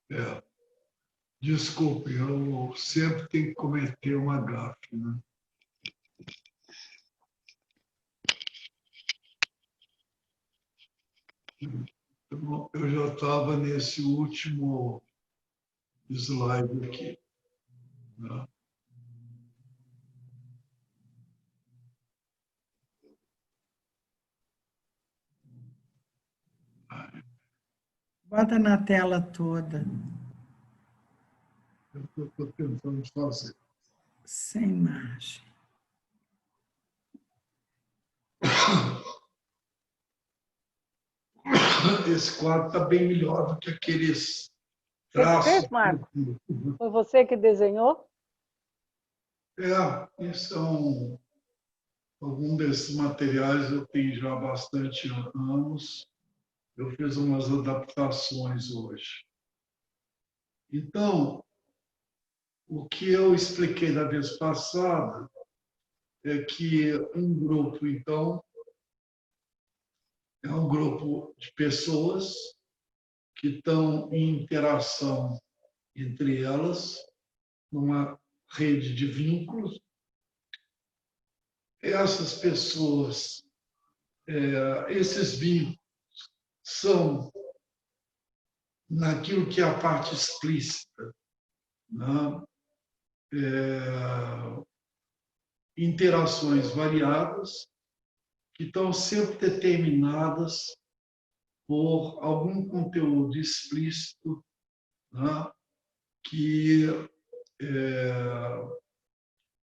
É, desculpe, eu sempre tenho que cometer uma gafe, né? Então, eu já estava nesse último slide aqui, né? Bota na tela toda. É o que eu estou tentando fazer. Sem imagem. Esse quadro está bem melhor do que aqueles Você que traços. fez, Marco? Foi você que desenhou? Isso são algum desses materiais eu tenho já há bastante anos. Eu fiz umas adaptações hoje. Então, o que eu expliquei da vez passada é que um grupo, então, é um grupo de pessoas que estão em interação entre elas, numa rede de vínculos. Essas pessoas, esses vínculos são naquilo que é a parte explícita, né? Interações variadas que estão sempre determinadas por algum conteúdo explícito, né? Que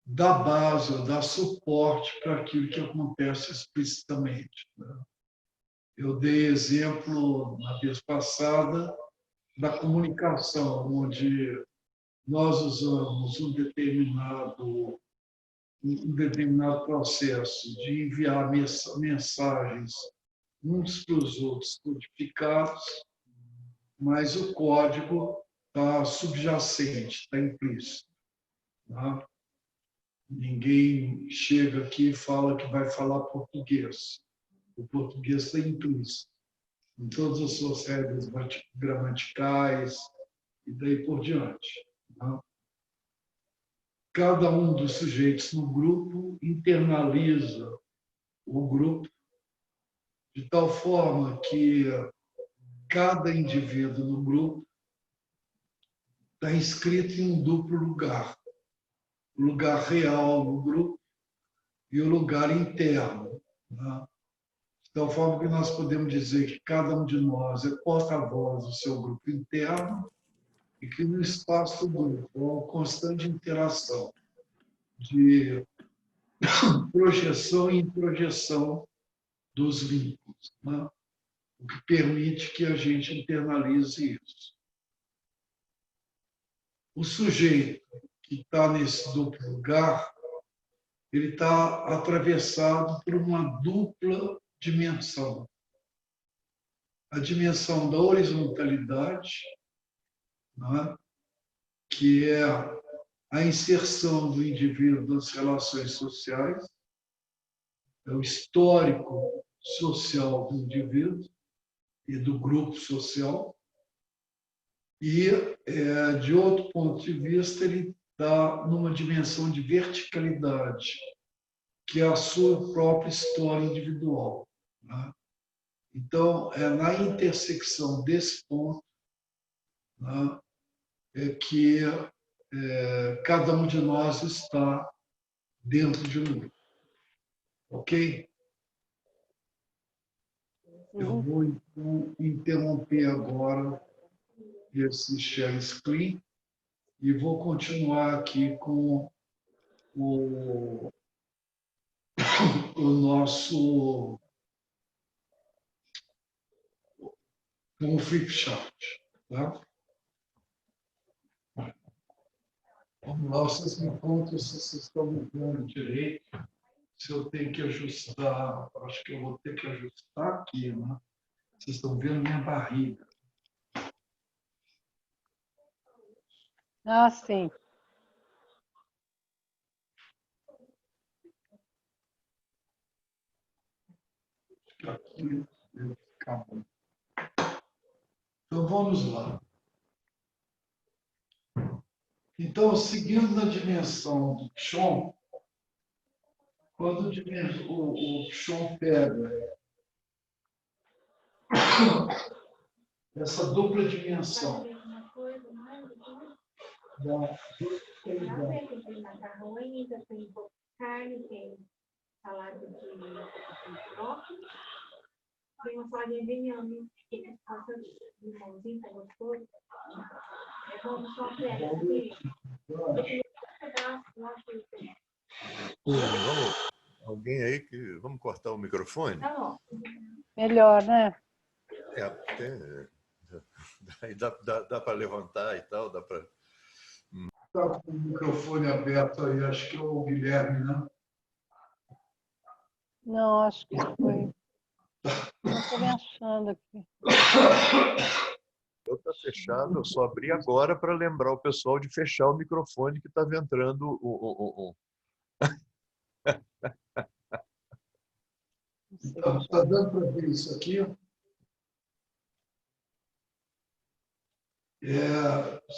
dá base, ou dá suporte para aquilo que acontece explicitamente, né? Eu dei exemplo na vez passada da comunicação, onde nós usamos um determinado processo de enviar mensagens uns para os outros codificados, mas o código está subjacente, está implícito, tá? Ninguém chega aqui e fala que vai falar português. O português está implícito, em todas as suas regras gramaticais e daí por diante, tá? Cada um dos sujeitos no grupo internaliza o grupo de tal forma que cada indivíduo no grupo está inscrito em um duplo lugar. O lugar real no grupo e o lugar interno, né? De tal forma que nós podemos dizer que cada um de nós é porta-voz do seu grupo interno e que no espaço do grupo há uma constante interação de projeção e introjeção dos vínculos, né? O que permite que a gente internalize isso. O sujeito que está nesse duplo lugar, ele está atravessado por uma dupla dimensão. A dimensão da horizontalidade, né, que é a inserção do indivíduo nas relações sociais, é o histórico social do indivíduo e do grupo social, e, de outro ponto de vista, ele está numa dimensão de verticalidade, que é a sua própria história individual, né? Então, é na intersecção desse ponto, né, que cada um de nós está dentro de um grupo. Ok? Eu vou, então, interromper agora esse share screen e vou continuar aqui com o nosso com o flipchart, tá? Vamos lá, vocês me contam se vocês estão me vendo direito, se eu tenho que ajustar, acho que eu vou ter que ajustar aqui, né? Vocês estão vendo minha barriga. Ah, sim. Aqui deve ficar bom. Então vamos lá. Então, seguindo na dimensão do Pshon, quando o Pshon pega essa dupla dimensão da verticalidade, Tem macarrão ainda, tem carne, tem salada de brócolis, tem uma saladinha de inhame, que passa limãozinho, tá gostoso. É bom só Alguém aí que... Vamos cortar o microfone? Tá bom. Melhor, né? Aí dá para levantar e tal, dá para... está com o microfone aberto aí, acho que é o Guilherme, né? Não, acho que foi. Não estou me achando aqui. Eu está fechado, eu só abri agora para lembrar o pessoal de fechar o microfone que estava entrando Não sei Então, está dando para ver isso aqui?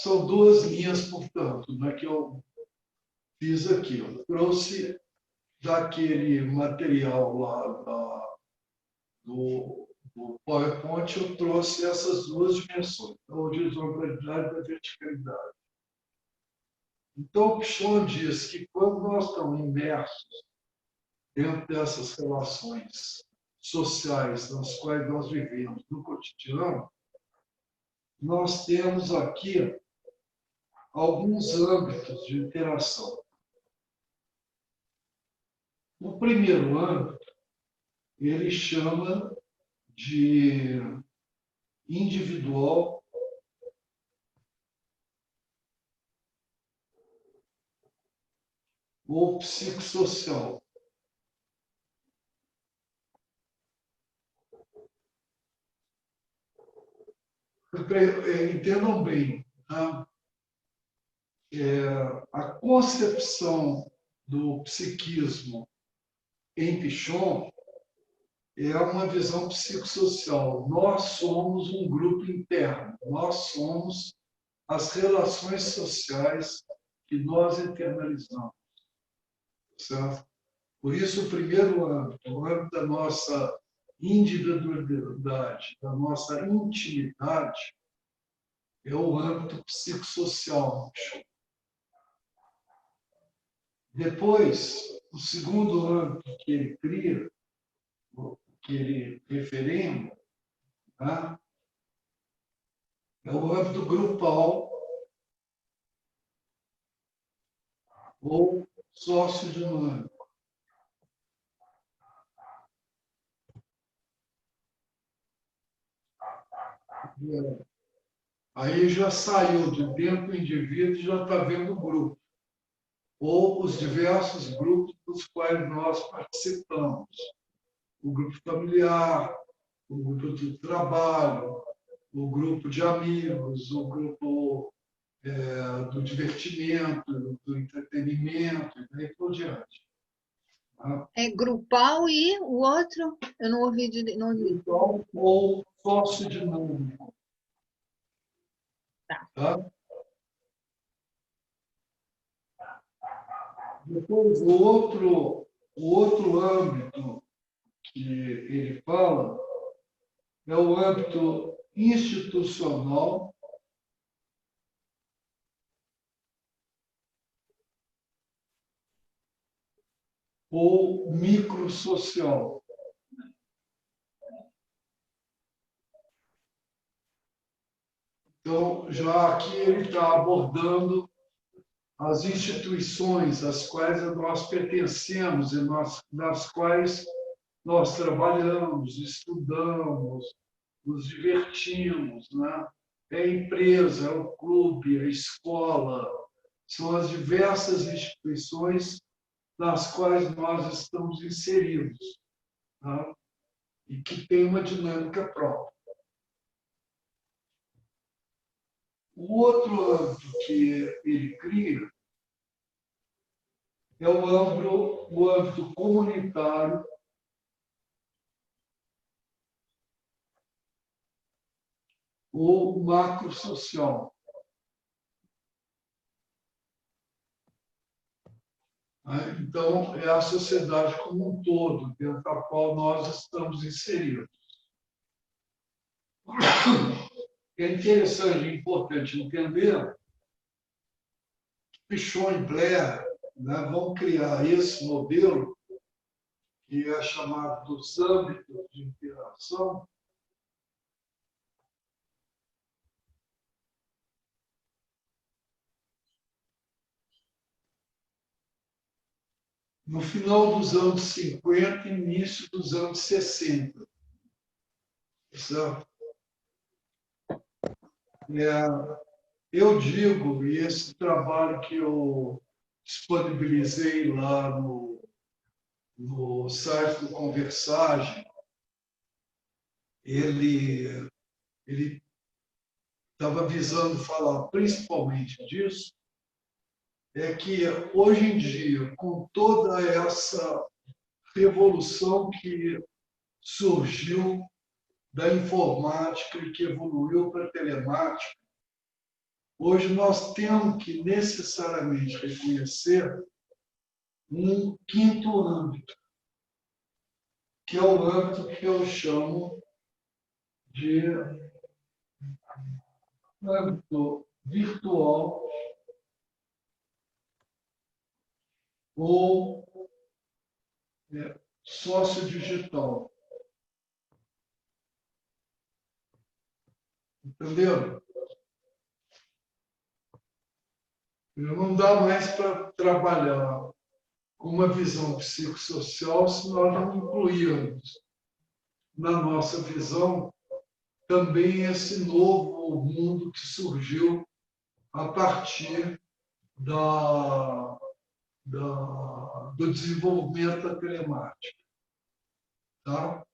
São duas linhas, portanto, né, que eu fiz aqui. Eu trouxe daquele material lá do PowerPoint, eu trouxe essas duas dimensões, a horizontalidade e a verticalidade. Então, o Pshon diz que quando nós estamos imersos dentro dessas relações sociais nas quais nós vivemos no cotidiano, nós temos aqui alguns âmbitos de interação. O primeiro âmbito, ele chama de individual ou psicossocial. Entendam bem, tá? A concepção do psiquismo em Pichon é uma visão psicossocial. Nós somos um grupo interno, nós somos as relações sociais que nós internalizamos, certo? Por isso, o primeiro âmbito, o âmbito da nossa individualidade, da nossa intimidade, é o âmbito psicossocial. Depois, o segundo âmbito que ele cria, que ele referenda, tá? É o âmbito grupal ou sociodinâmico. Aí já saiu de dentro do indivíduo e já está vendo o grupo, ou os diversos grupos dos quais nós participamos. O grupo familiar, o grupo de trabalho, o grupo de amigos, o grupo do divertimento, do entretenimento, e daí por diante. Tá? É grupal e o outro, eu não ouvi. Não ouvi. Grupal ou sociodinâmico. Tá? Depois, o outro âmbito que ele fala é o âmbito institucional ou microsocial. Então, já aqui ele está abordando as instituições às quais nós pertencemos e nas quais nós trabalhamos, estudamos, nos divertimos, né? É a empresa, é o clube, é a escola, são as diversas instituições nas quais nós estamos inseridos, tá? E que tem uma dinâmica própria. O outro âmbito que ele cria é o âmbito comunitário ou macrosocial. Então, é a sociedade como um todo, dentro da qual nós estamos inseridos. É interessante e importante entender que Pichon e Blair, né, vão criar esse modelo, que é chamado dos âmbitos de interação. No final dos anos 50 e início dos anos 60. Certo? Eu digo, e esse trabalho que eu disponibilizei lá no site do Conversagem, ele estava visando falar principalmente disso, é que hoje em dia, com toda essa revolução que surgiu da informática e que evoluiu para a telemática, hoje nós temos que necessariamente reconhecer um quinto âmbito, que é o âmbito que eu chamo de âmbito virtual ou sociodigital. Entendeu? Não dá mais para trabalhar com uma visão psicossocial se nós não incluirmos na nossa visão também esse novo mundo que surgiu a partir do desenvolvimento da telemática. Tá?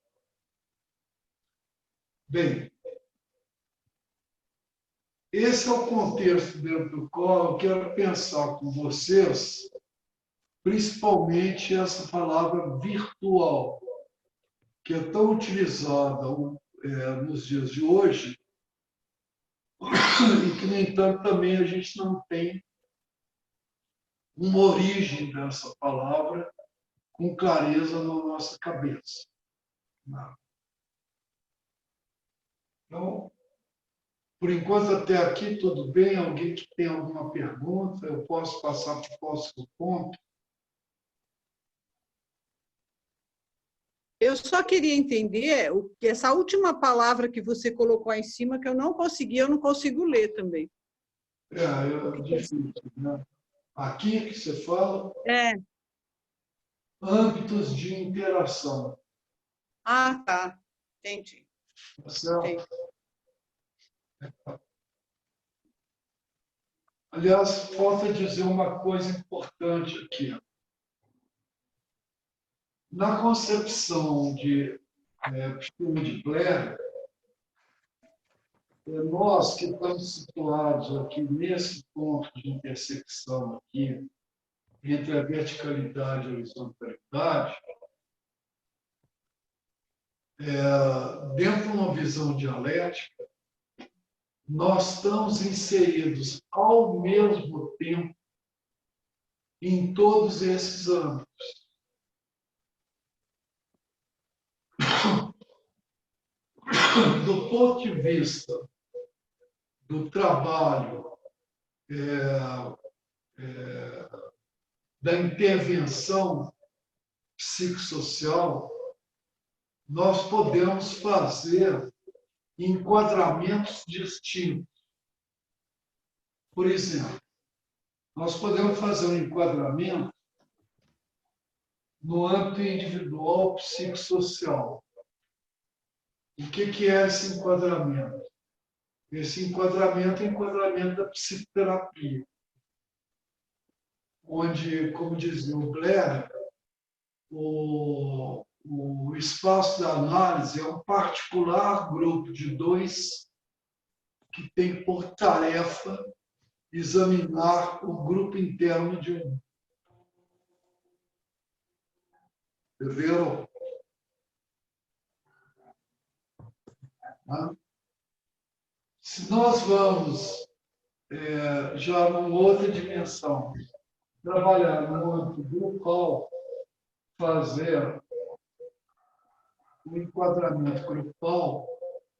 Bem, esse é o contexto dentro do qual eu quero pensar com vocês, principalmente essa palavra virtual, que é tão utilizada nos dias de hoje, e que, no entanto, também a gente não tem uma origem dessa palavra com clareza na nossa cabeça. Então, por enquanto, até aqui, tudo bem? Alguém que tem alguma pergunta? Eu posso passar para o próximo ponto? Eu só queria entender essa última palavra que você colocou aí em cima, que eu não consigo ler também. É difícil, né? Aqui que você fala, âmbitos de interação. Ah, tá. Entendi. Tá certo? Aliás, falta dizer uma coisa importante aqui. Na concepção de Blair, nós que estamos situados aqui nesse ponto de intersecção aqui, entre a verticalidade e a horizontalidade, dentro de uma visão dialética, nós estamos inseridos ao mesmo tempo em todos esses âmbitos. Do ponto de vista do trabalho, da intervenção psicossocial, nós podemos fazer enquadramentos distintos. Por exemplo, nós podemos fazer um enquadramento no âmbito individual psicossocial. O que é esse enquadramento? Esse enquadramento é o enquadramento da psicoterapia, onde, como dizia o Blair, o espaço da análise é um particular grupo de dois que tem por tarefa examinar o grupo interno de um. Entenderam? Se nós vamos já numa outra dimensão, trabalhar no âmbito grupal, fazer o enquadramento grupal,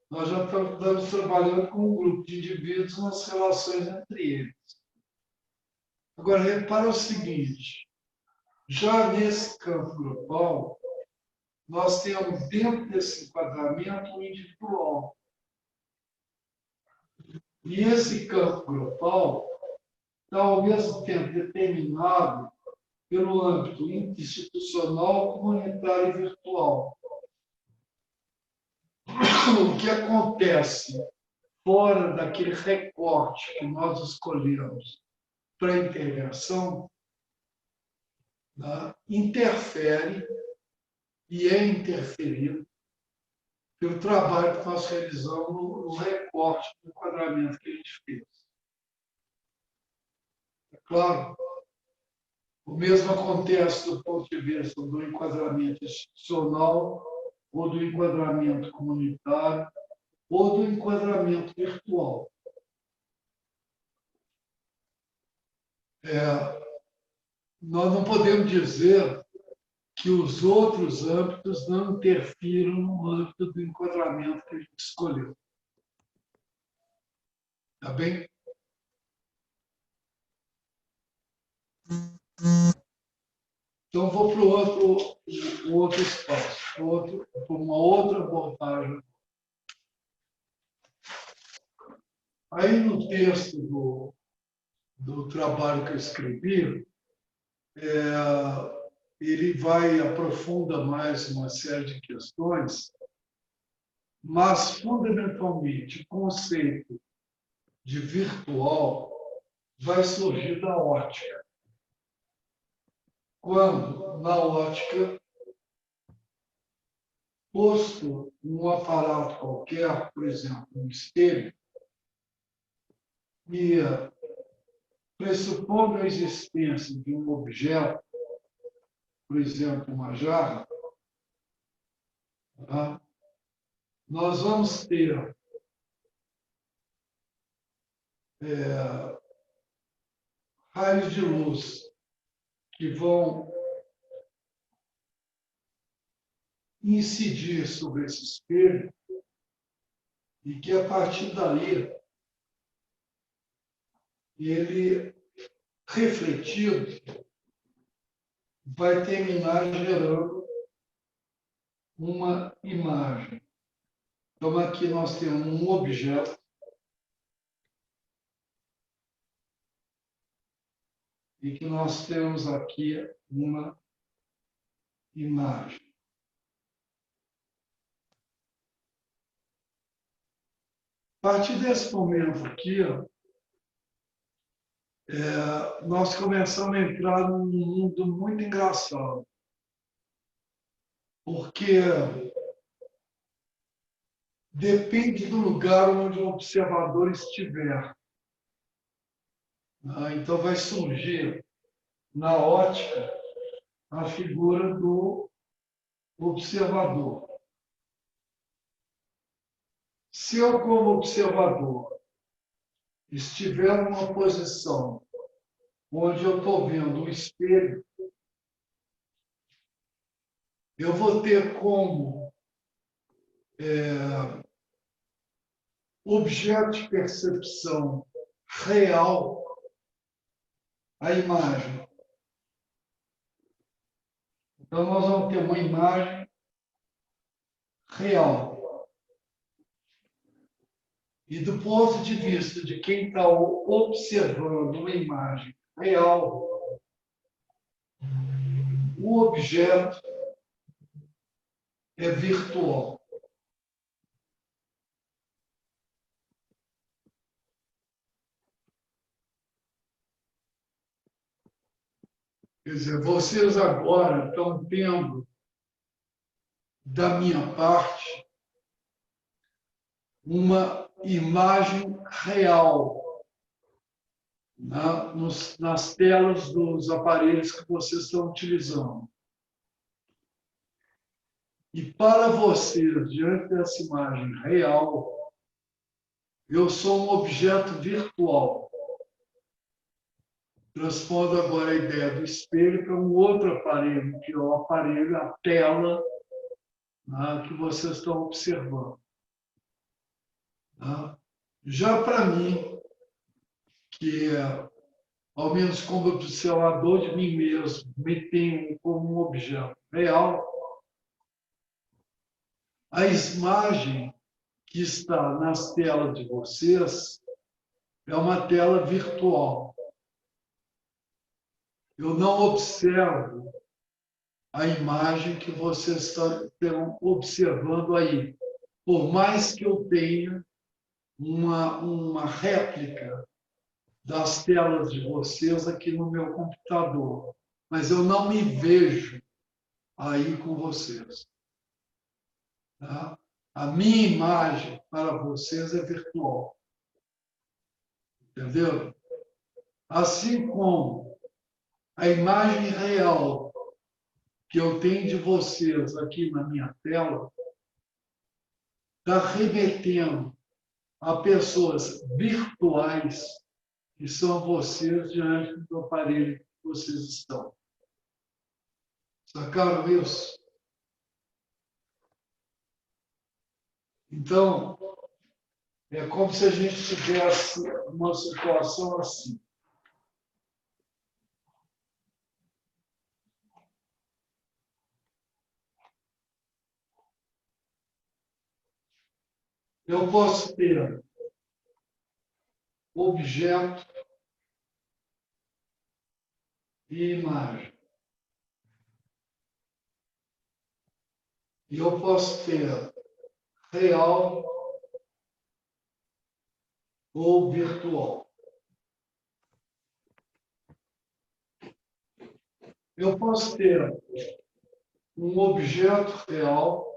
nós já estamos trabalhando com um grupo de indivíduos nas relações entre eles. Agora, repara o seguinte, já nesse campo grupal, nós temos dentro desse enquadramento um individual. E esse campo grupal está, ao mesmo tempo, determinado pelo âmbito institucional, comunitário e virtual. O que acontece fora daquele recorte que nós escolhemos para a intervenção, né, interfere e é interferido pelo trabalho que nós realizamos no recorte do enquadramento que a gente fez. É claro, o mesmo acontece do ponto de vista do enquadramento institucional, ou do enquadramento comunitário, ou do enquadramento virtual. Nós não podemos dizer que os outros âmbitos não interfiram no âmbito do enquadramento que a gente escolheu. Tá bem? Então, vou para o outro espaço, para uma outra abordagem. Aí, no texto do trabalho que eu escrevi, ele aprofunda mais uma série de questões, mas, fundamentalmente, o conceito de virtual vai surgir da ótica. Quando, na ótica, posto um aparato qualquer, por exemplo, um espelho, e pressupondo a existência de um objeto, por exemplo, uma jarra, tá? Nós vamos ter raios de luz que vão incidir sobre esse espelho e que, a partir dali, ele, refletido, vai terminar gerando uma imagem. Então, aqui nós temos um objeto e que nós temos aqui uma imagem. A partir desse momento aqui, nós começamos a entrar num mundo muito engraçado, porque depende do lugar onde o observador estiver. Então, vai surgir na ótica a figura do observador. Se eu, como observador, estiver numa posição onde eu estou vendo um espelho, eu vou ter como objeto de percepção real a imagem. Então, nós vamos ter uma imagem real. E do ponto de vista de quem está observando uma imagem real, o objeto é virtual. Quer dizer, vocês agora estão tendo, da minha parte, uma imagem real nas telas dos aparelhos que vocês estão utilizando. E para vocês, diante dessa imagem real, eu sou um objeto virtual. Transpondo agora a ideia do espelho para um outro aparelho, que é o aparelho, a tela, né, que vocês estão observando. Né? Já para mim, que ao menos como observador de mim mesmo, me tenho como um objeto real, a imagem que está nas telas de vocês é uma tela virtual. Eu não observo a imagem que vocês estão observando aí, por mais que eu tenha uma réplica das telas de vocês aqui no meu computador, mas eu não me vejo aí com vocês. Tá? A minha imagem para vocês é virtual. Entendeu? Assim como a imagem real que eu tenho de vocês aqui na minha tela está remetendo a pessoas virtuais que são vocês diante do aparelho que vocês estão. Sacaram isso? Então, é como se a gente tivesse uma situação assim. Eu posso ter objeto e imagem. E eu posso ter real ou virtual. Eu posso ter um objeto real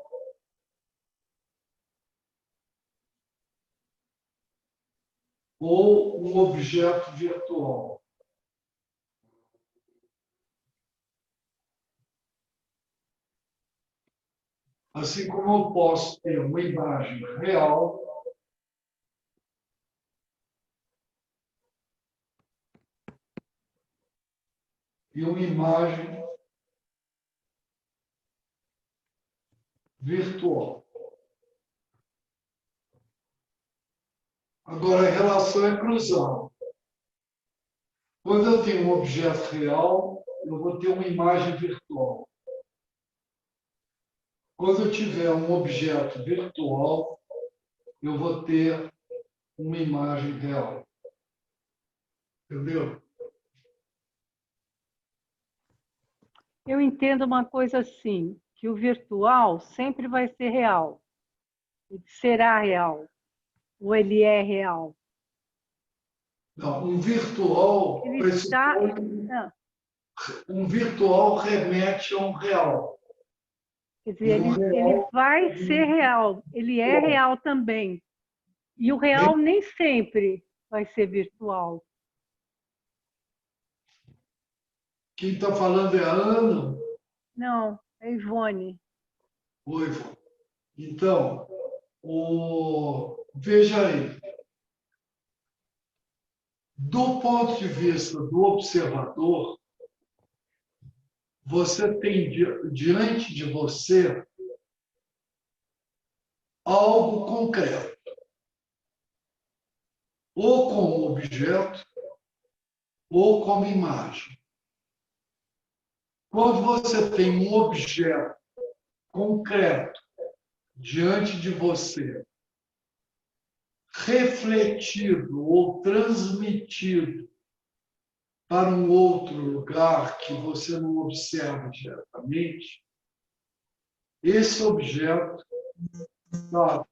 ou um objeto virtual. Assim como eu posso ter uma imagem real e uma imagem virtual. Agora, a relação é cruzada. Quando eu tenho um objeto real, eu vou ter uma imagem virtual. Quando eu tiver um objeto virtual, eu vou ter uma imagem real. Entendeu? Eu entendo uma coisa assim, que o virtual sempre vai ser real. Ele será real. Ou ele é real. Não, um virtual, Ele está... um virtual remete a um real. Quer dizer, ele vai ser real. Ele é real também. E o real nem sempre vai ser virtual. Quem está falando é a Ana? Não, é Ivone. Oi, Ivone. Então, veja aí. Do ponto de vista do observador, você tem diante de você algo concreto, ou como objeto, ou como imagem. Quando você tem um objeto concreto diante de você, refletido ou transmitido para um outro lugar que você não observa diretamente, esse objeto está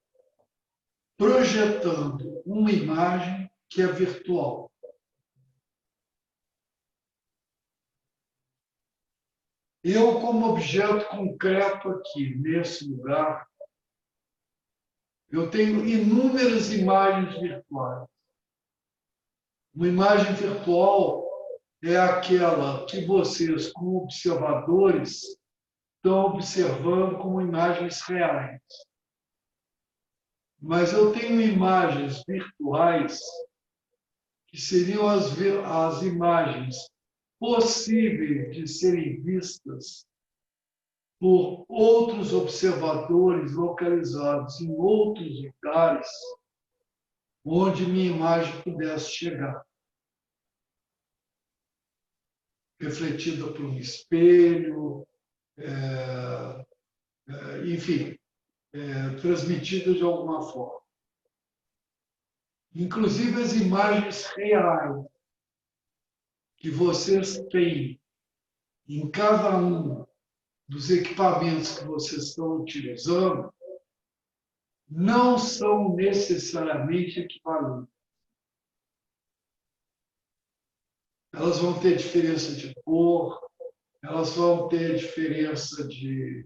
projetando uma imagem que é virtual. Eu, como objeto concreto aqui, nesse lugar, eu tenho inúmeras imagens virtuais. Uma imagem virtual é aquela que vocês, como observadores, estão observando como imagens reais. Mas eu tenho imagens virtuais que que seriam as imagens possíveis de serem vistas por outros observadores localizados em outros lugares onde minha imagem pudesse chegar, refletida por um espelho, enfim, transmitida de alguma forma. Inclusive as imagens reais que vocês têm em cada um dos equipamentos que vocês estão utilizando não são necessariamente equivalentes. Elas vão ter diferença de cor, elas vão ter diferença de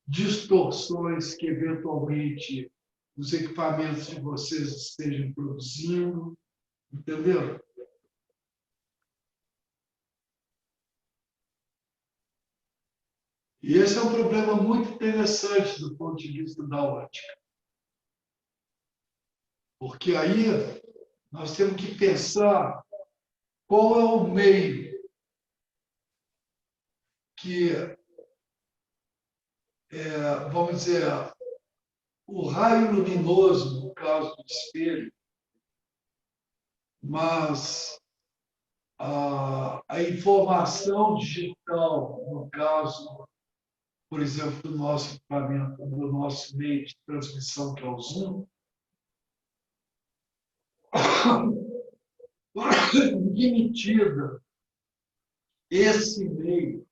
distorções que eventualmente os equipamentos de vocês estejam produzindo, entendeu? E esse é um problema muito interessante do ponto de vista da ótica. Porque aí nós temos que pensar qual é o meio que, vamos dizer, o raio luminoso, no caso do espelho, mas a informação digital, no caso, por exemplo, do nosso equipamento, do nosso meio de transmissão, que é o Zoom, em que medida esse meio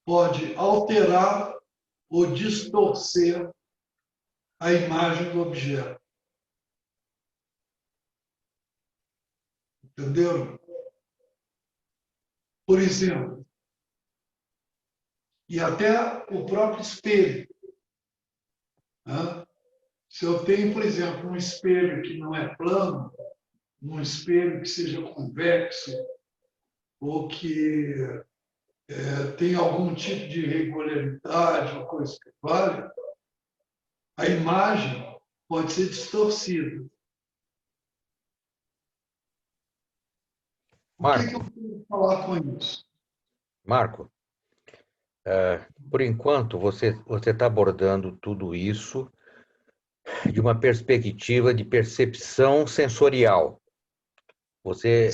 pode alterar ou distorcer a imagem do objeto. Entenderam? Por exemplo, e até o próprio espelho. Né? Se eu tenho, por exemplo, um espelho que não é plano, um espelho que seja convexo, ou que tem algum tipo de irregularidade, ou coisa que vale, a imagem pode ser distorcida. O que eu quero falar com isso? Marco, por enquanto você está abordando tudo isso de uma perspectiva de percepção sensorial. Você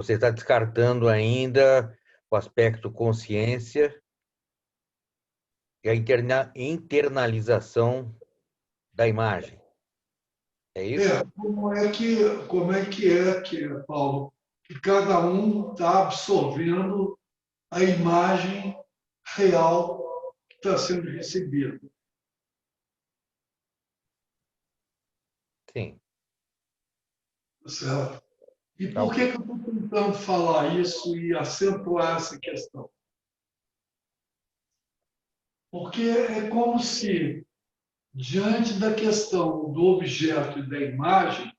está descartando ainda o aspecto consciência e a internalização da imagem. É isso? Como é que, Paulo, que cada um está absorvendo a imagem real que está sendo recebida? Sim. Certo? E por que eu estou tentando falar isso e acentuar essa questão? Porque é como se, diante da questão do objeto e da imagem,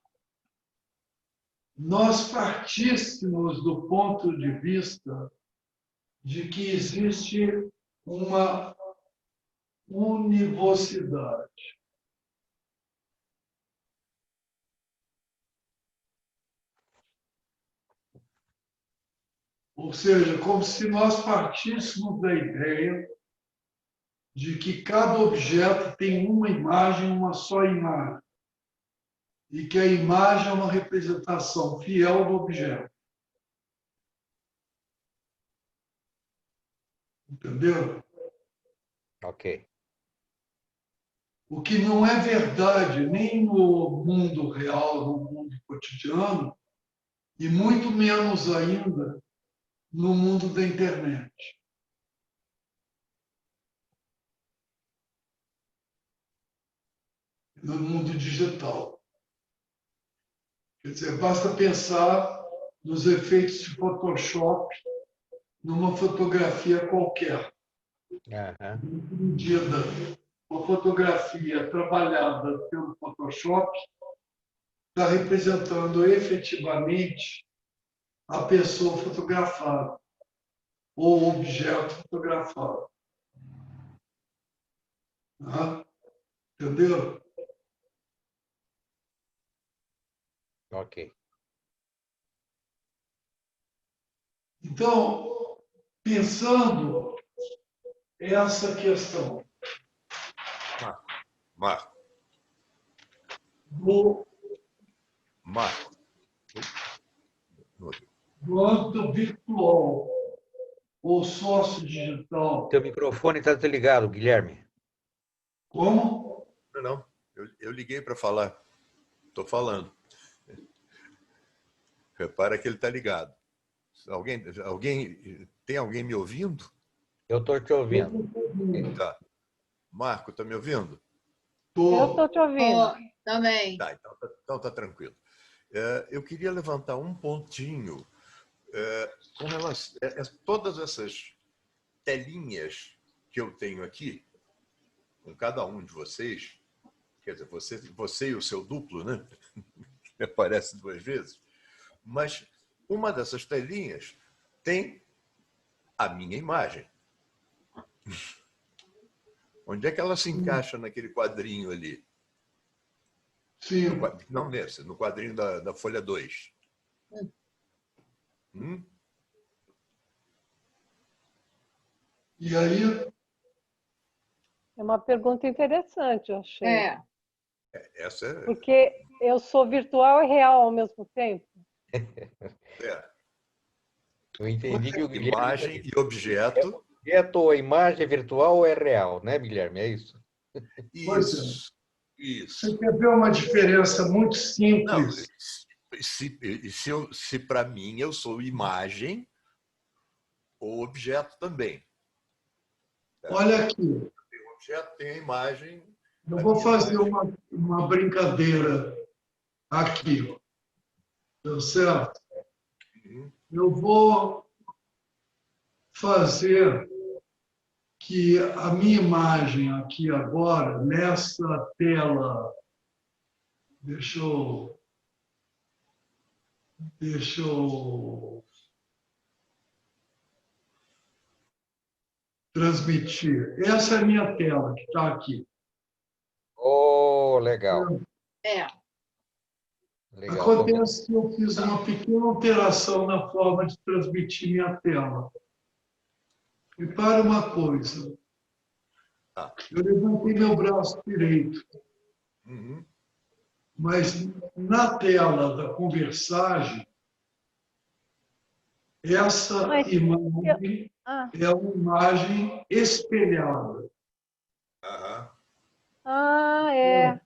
nós partíssemos do ponto de vista de que existe uma univocidade. Ou seja, como se nós partíssemos da ideia de que cada objeto tem uma imagem, uma só imagem, e que a imagem é uma representação fiel do objeto. Entendeu? Ok. O que não é verdade nem no mundo real, no mundo cotidiano, e muito menos ainda no mundo da internet. No mundo digital. Quer dizer, basta pensar nos efeitos de Photoshop numa fotografia qualquer. Entendida, uma fotografia trabalhada pelo Photoshop está representando efetivamente a pessoa fotografada ou o objeto fotografado. Entendeu? Ok. Então, pensando essa questão Marco, do Marco. âmbito virtual ou sócio digital, Teu microfone está desligado, Guilherme. como? Não. Eu liguei para falar. Estou falando. Repara que ele está ligado. Tem alguém me ouvindo? Eu estou te ouvindo. Tá. Marco, está me ouvindo? Eu estou te ouvindo. Ó, também. Tá, então tá tranquilo. Eu queria levantar um pontinho com relação a todas essas telinhas que eu tenho aqui, com cada um de vocês, quer dizer, você e o seu duplo, né? Que aparece 2 vezes, mas uma dessas telinhas tem a minha imagem. Onde é que ela se encaixa naquele quadrinho ali? Sim. Não nesse, no quadrinho da folha 2. E aí, É uma pergunta interessante, eu achei. Essa é. Porque eu sou virtual e real ao mesmo tempo. Eu entendi que o Guilherme... Imagem e objeto. A imagem é virtual ou é real, né, Guilherme? É isso? Isso. você quer ver uma diferença muito Não, simples? se para mim eu sou imagem ou objeto também. Olha aqui, Tem o objeto, tem a imagem. eu vou fazer uma brincadeira aqui, tá certo? Eu vou fazer que a minha imagem aqui agora, nessa tela, deixa eu transmitir. Essa é a minha tela que está aqui. Oh, legal. Legal. Acontece que eu fiz uma pequena alteração na forma de transmitir minha tela. Repare uma coisa. Eu levantei meu braço direito, mas na tela da conversagem, essa imagem é uma imagem espelhada. É.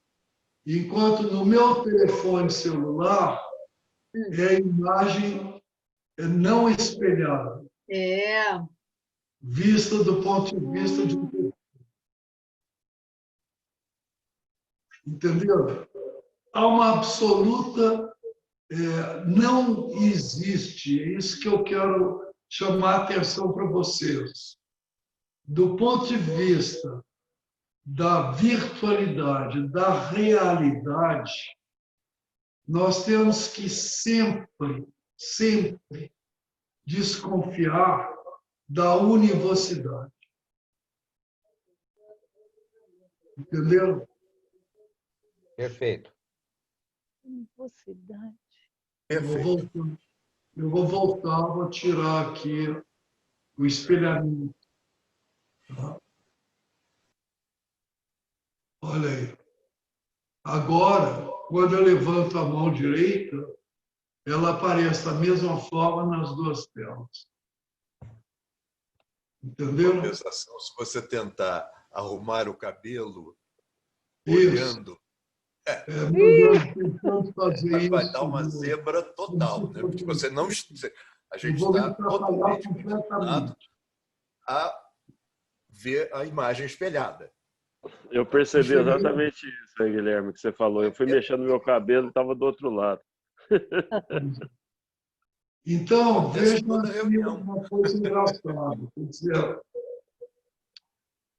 Enquanto no meu telefone celular é a imagem não espelhada. Vista do ponto de vista de um pessoa. Entendeu? Há uma absoluta... não existe, é isso que eu quero chamar a atenção para vocês. Do ponto de vista da virtualidade, da realidade, nós temos que sempre desconfiar da univocidade. Entendeu? Perfeito. Univocidade. Eu vou voltar, vou tirar aqui o espelhamento. Tá? Olha aí. Agora, quando eu levanto a mão direita, ela aparece da mesma forma nas 2 telas. Entendeu? Compensação, se você tentar arrumar o cabelo Isso. olhando, tentando fazer vai isso, dar uma zebra total, né? Porque você não, a gente está totalmente condicionado a ver a imagem espelhada. Eu percebi exatamente isso, né, Guilherme, que você falou. Eu fui mexendo no meu cabelo e estava do outro lado. Então, veja uma coisa engraçada. Quer dizer,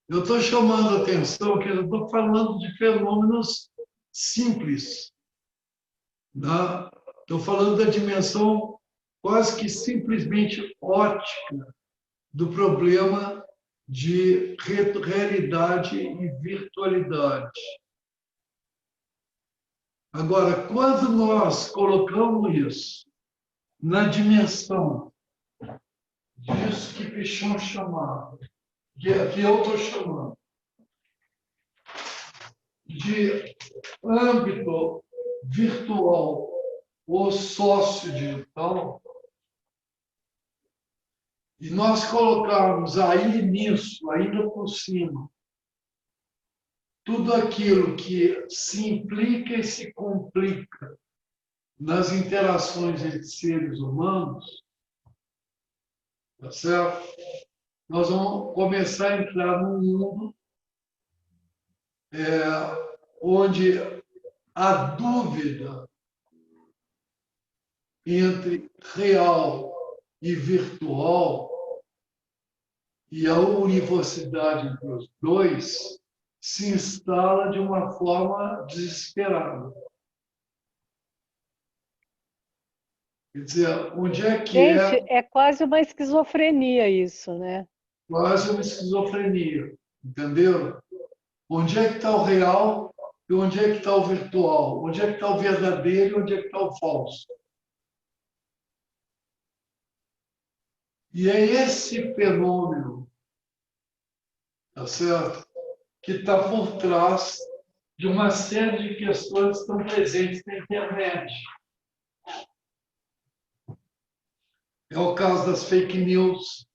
eu estou chamando a atenção que eu estou falando de fenômenos simples. Estou falando da dimensão quase que simplesmente ótica do problema de realidade e virtualidade. Agora, quando nós colocamos isso na dimensão disso que Pichon chamava, que eu estou chamando, de âmbito virtual ou sócio-digital, e nós colocarmos aí nisso, ainda por cima, tudo aquilo que se implica e se complica nas interações entre seres humanos, tá certo? Nós vamos começar a entrar num mundo onde a dúvida entre real e virtual e a univocidade entre os dois se instala de uma forma desesperada. Quer dizer, onde é que Gente, é quase uma esquizofrenia isso, né? quase uma esquizofrenia, entendeu? Onde é que está o real e onde é que está o virtual? Onde é que está o verdadeiro e onde é que está o falso? E é esse fenômeno, tá certo? Que está por trás de uma série de questões que estão presentes na internet. É o caso das fake news,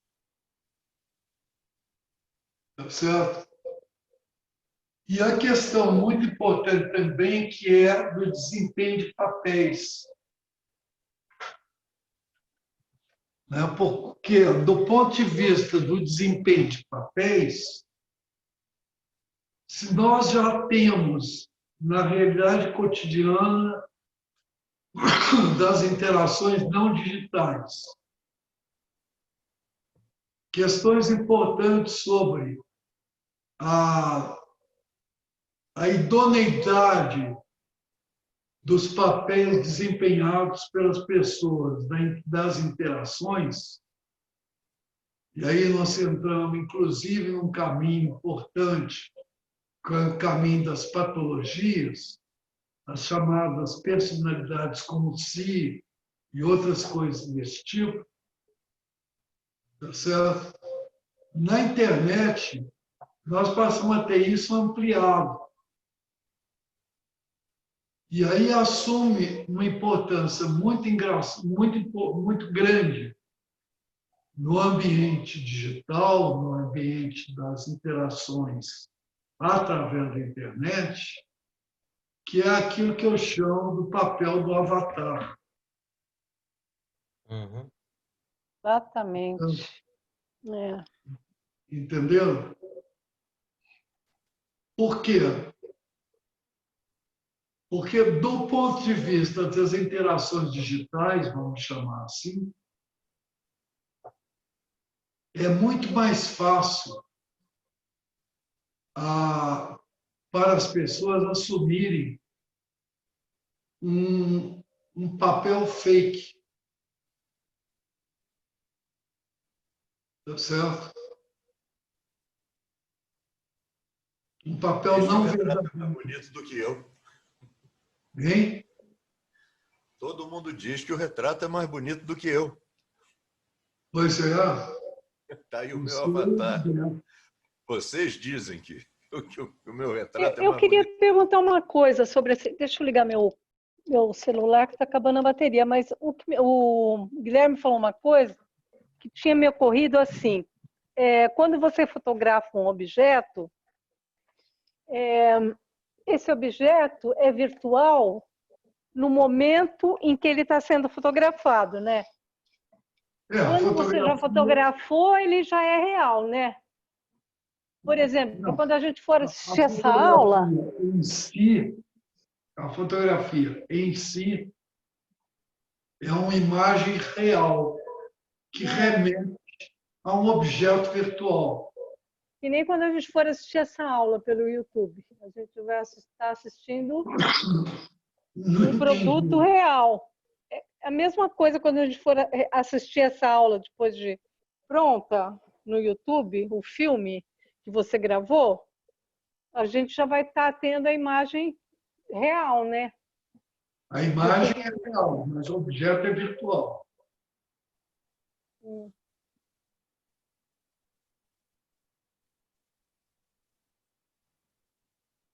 tá certo? E a questão muito importante também, que é do desempenho de papéis. Né? Porque, do ponto de vista do desempenho de papéis, se nós já temos, na realidade cotidiana das interações não digitais, questões importantes sobre a idoneidade dos papéis desempenhados pelas pessoas das interações, e aí nós entramos, inclusive, num caminho importante, que é o caminho das patologias, as chamadas personalidades como si e outras coisas desse tipo, tá certo? Na internet, nós passamos a ter isso ampliado. E aí assume uma importância muito grande no ambiente digital, no ambiente das interações através da internet, que é aquilo que eu chamo do papel do avatar. Uhum. Exatamente. É. Entendeu? Por quê? Porque, do ponto de vista das interações digitais, vamos chamar assim, é muito mais fácil para as pessoas assumirem um papel fake. Tá certo? Um papel não verdadeiro. É mais bonito do que eu. Hein? Todo mundo diz que o retrato é mais bonito do que eu. Pois é. Está aí o meu avatar. Vocês dizem que o meu retrato é Eu mais queria bonito. perguntar uma coisa sobre esse. Deixa eu ligar meu celular que está acabando a bateria, mas o Guilherme falou uma coisa que tinha me ocorrido assim. Quando você fotografa um objeto, esse objeto é virtual no momento em que ele está sendo fotografado, né? Quando você já fotografou, ele já é real, né? Por exemplo, quando a gente for assistir essa aula... A fotografia em si é uma imagem real que remete a um objeto virtual. E nem quando a gente for assistir essa aula pelo YouTube. A gente vai estar assistindo um produto real. É a mesma coisa quando a gente for assistir essa aula depois de pronta no YouTube, o filme que você gravou, a gente já vai estar tendo a imagem real, né? A imagem é real, mas o objeto é virtual.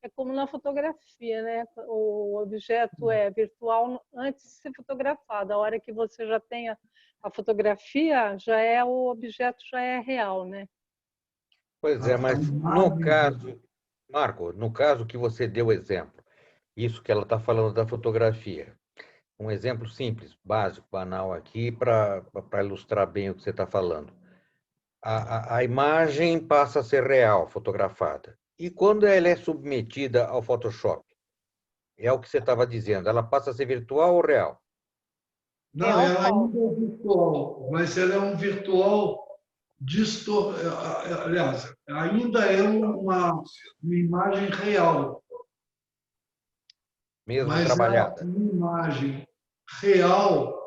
É como na fotografia, né? O objeto é virtual antes de ser fotografado. A hora que você já tem a fotografia, já é o objeto já é real, né? Pois é, mas no caso, Marco, no caso que você deu exemplo, isso que ela está falando da fotografia, um exemplo simples, básico, banal aqui, para ilustrar bem o que você está falando. A imagem passa a ser real, fotografada. E quando ela é submetida ao Photoshop? É o que você estava dizendo, ela passa a ser virtual ou real? Não, Real, ela falso. ainda é virtual, mas ela é um virtual aliás, ainda é uma imagem real, Mesmo mas é trabalhada. uma imagem real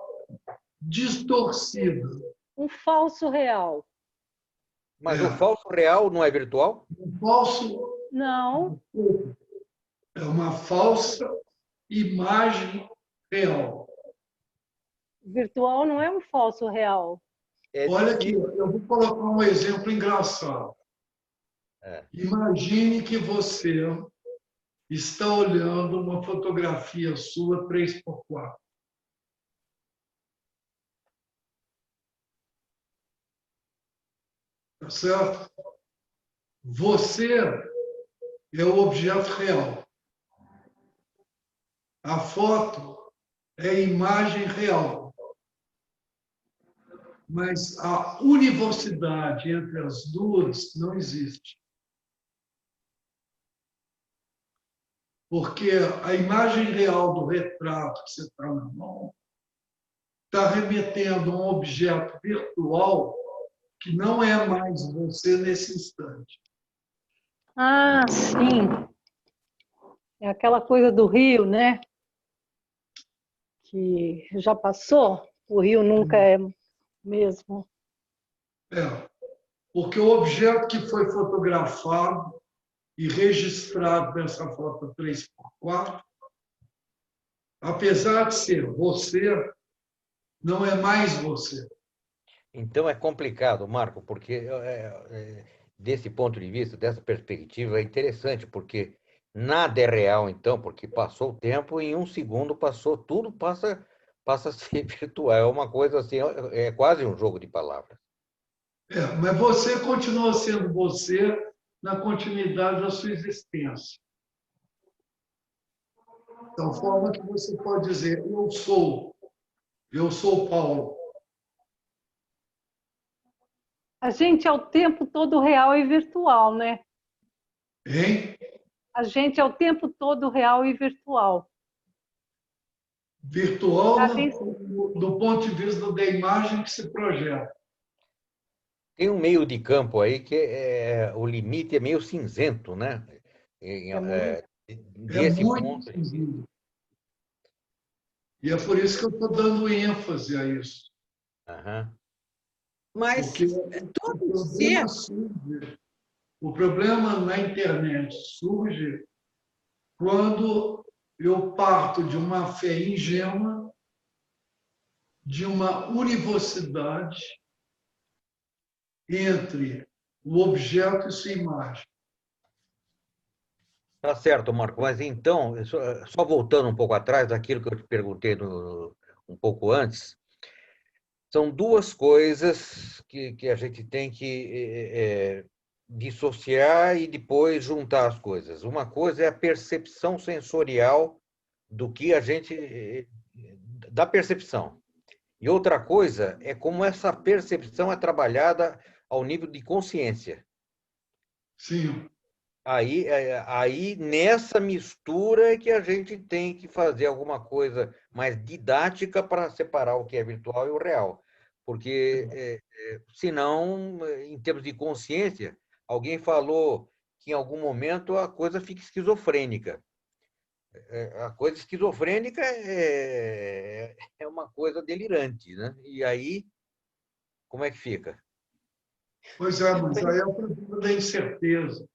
distorcida. Um falso real. Mas É. o falso real não é virtual? Um falso Não, é uma falsa imagem real. virtual não é um falso real. É Olha aqui, difícil. eu vou colocar um exemplo engraçado. Imagine que você está olhando uma fotografia sua 3x4. Tá certo? Você é o objeto real. A foto é a imagem real. Mas a univocidade entre as duas não existe. Porque a imagem real do retrato que você está na mão está remetendo a um objeto virtual que não é mais você nesse instante. Ah, sim. É aquela coisa do rio, né? Que já passou. O rio nunca é mesmo. É, porque o objeto que foi fotografado e registrado nessa foto 3x4, apesar de ser você, não é mais você. Então é complicado, Marco, porque desse ponto de vista, dessa perspectiva, é interessante, porque nada é real, então, porque passou o tempo e em um segundo passou, tudo passa a ser virtual. É uma coisa assim, é quase um jogo de palavras. Mas você continua sendo você na continuidade da sua existência. De tal forma que você pode dizer, eu sou Paulo. A gente é o tempo todo real e virtual, né? Hein? A gente é o tempo todo real e virtual. Virtual Sabe? do ponto de vista da imagem que se projeta. Tem um meio de campo aí que o limite é meio cinzento, né? Desse muito ponto. sensível. E é por isso que eu estou dando ênfase a isso. Aham. Mas Porque todo ser, o problema na internet surge quando eu parto de uma fé ingênua, de uma univocidade entre o objeto e sua imagem. Tá certo, Marco. Mas então, só voltando um pouco atrás daquilo que eu te perguntei um pouco antes, são duas coisas que a gente tem que dissociar e depois juntar as coisas. Uma coisa é a percepção sensorial do que a gente... da percepção. E outra coisa é como essa percepção é trabalhada ao nível de consciência. Sim. Aí, nessa mistura é que a gente tem que fazer alguma coisa mais didática para separar o que é virtual e o real. Porque, senão, em termos de consciência, alguém falou que em algum momento a coisa fica esquizofrênica. A coisa esquizofrênica é uma coisa delirante, né? E aí, como é que fica? Pois é, mas aí é o problema da incerteza.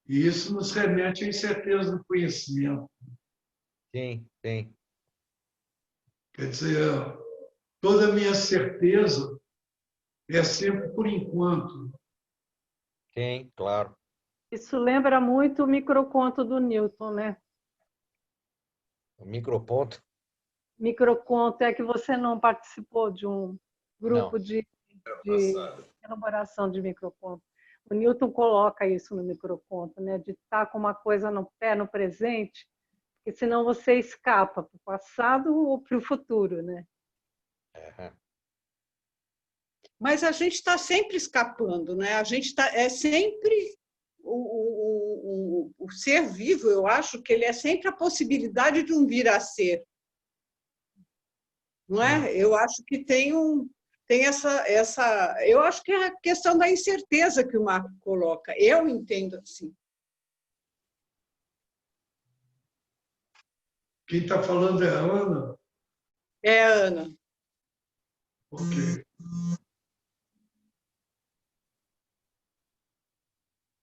E isso nos remete à incerteza do conhecimento. Sim, sim. Quer dizer, toda a minha certeza é sempre por enquanto. Sim, claro. Isso lembra muito o microconto do Newton, né? O microponto? Microconto é que você não participou de um grupo Não. de elaboração de microconto. O Newton coloca isso no microconto, né? De estar com uma coisa no pé, no presente, porque senão você escapa para o passado ou para o futuro, né? Uhum. Mas a gente está sempre escapando, né? A gente é sempre o ser vivo. Eu acho que ele é sempre a possibilidade de um vir a ser, não é? Eu acho que tem essa. Eu acho que é a questão da incerteza que o Marco coloca. Eu entendo assim. Quem está falando é a Ana? É, Ana. Ok.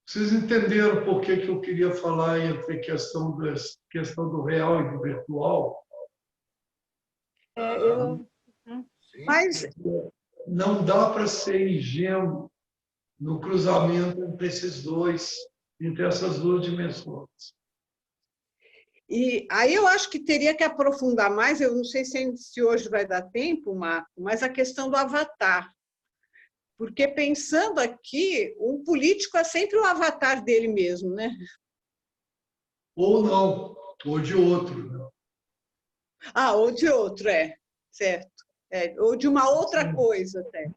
Vocês entenderam por que eu queria falar entre questão do real e do virtual? Mas não dá para ser ingênuo no cruzamento entre essas duas dimensões. E aí eu acho que teria que aprofundar mais, eu não sei se hoje vai dar tempo, Marco, mas a questão do avatar. Porque pensando aqui, um político é sempre o avatar dele mesmo, né? Ou não, ou de outro. Né? Ou de outro, certo. Ou de uma outra coisa até.